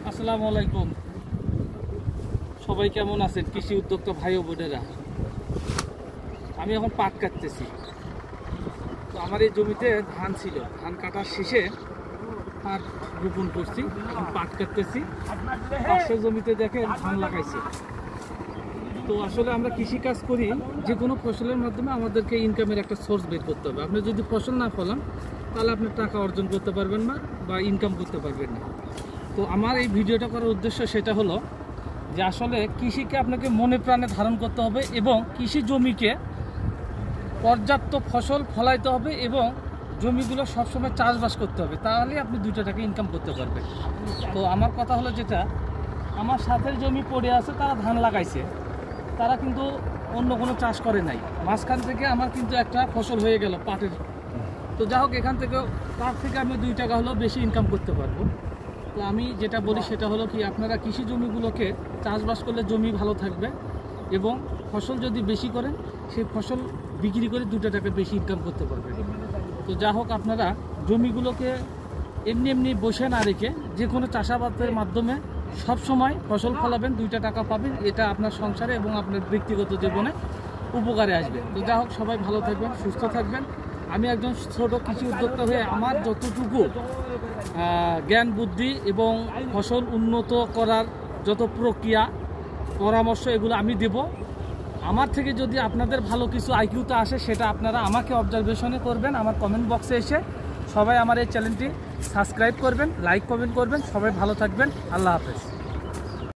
আসসালামু আলাইকুম। সবাই কেমন আছেন? কৃষি উদ্যোক্তা ভাই ও বোনেরা, আমি এখন পাট কাটতেছি। তো আমার এই জমিতে ধান ছিল, ধান কাটার শেষে আর রোপণ করছি, এখন পাট কাটতেছি। পাশের জমিতে দেখেন ধান লাগাইছে। তো আসলে আমরা কৃষিকাজ করি, যে কোনো ফসলের মাধ্যমে আমাদেরকে ইনকামের একটা সোর্স বের করতে হবে। আপনি যদি ফসল না ফলান তাহলে আপনি টাকা অর্জন করতে পারবেন না বা ইনকাম করতে পারবেন না। তো আমার এই ভিডিওটা করার উদ্দেশ্য সেটা হলো যে আসলে কৃষিকে আপনাকে মনে প্রাণে ধারণ করতে হবে এবং কৃষি জমিকে পর্যাপ্ত ফসল ফলাইতে হবে এবং জমিগুলো সবসময় চাষবাস করতে হবে, তাহলে আপনি 2 টাকা ইনকাম করতে পারবেন। তো আমার কথা হলো যেটা, আমার সাথের জমি পড়ে আছে, তারা ধান লাগাইছে, তারা কিন্তু অন্য কোনো চাষ করে নাই। মাঝখান থেকে আমার কিন্তু একটা ফসল হয়ে গেল পাটের। তো যা হোক, এখান থেকে পাট থেকে আমি 2 টাকা হলেও বেশি ইনকাম করতে পারবো। তো আমি যেটা বলি সেটা হলো কি, আপনারা কৃষি জমিগুলোকে চাষবাস করলে জমি ভালো থাকবে এবং ফসল যদি বেশি করেন সেই ফসল বিক্রি করে 2 টাকা বেশি ইনকাম করতে পারবেন। তো যা হোক, আপনারা জমিগুলোকে এমনি এমনি বসে না রেখে যে কোনো চাষাবাদের মাধ্যমে সব সময় ফসল ফলাবেন, 2 টাকা পাবেন। এটা আপনার সংসারে এবং আপনার ব্যক্তিগত জীবনে উপকারে আসবে। তো যা হোক, সবাই ভালো থাকবেন, সুস্থ থাকবেন। আমি একজন ছোট কৃষি উদ্যোক্তা হয়ে আমার যতটুকু জ্ঞান বুদ্ধি এবং ফসল উন্নত করার যত প্রক্রিয়া পরামর্শ এগুলো আমি দেব। আমার থেকে যদি আপনাদের ভালো কিছু আইকিউতে আসে, সেটা আপনারা আমাকে অবজারভেশনে করবেন আমার কমেন্ট বক্সে এসে। সবাই আমার এই চ্যানেলটি সাবস্ক্রাইব করবেন, লাইক কমেন্ট করবেন। সবাই ভালো থাকবেন। আল্লাহ হাফেজ।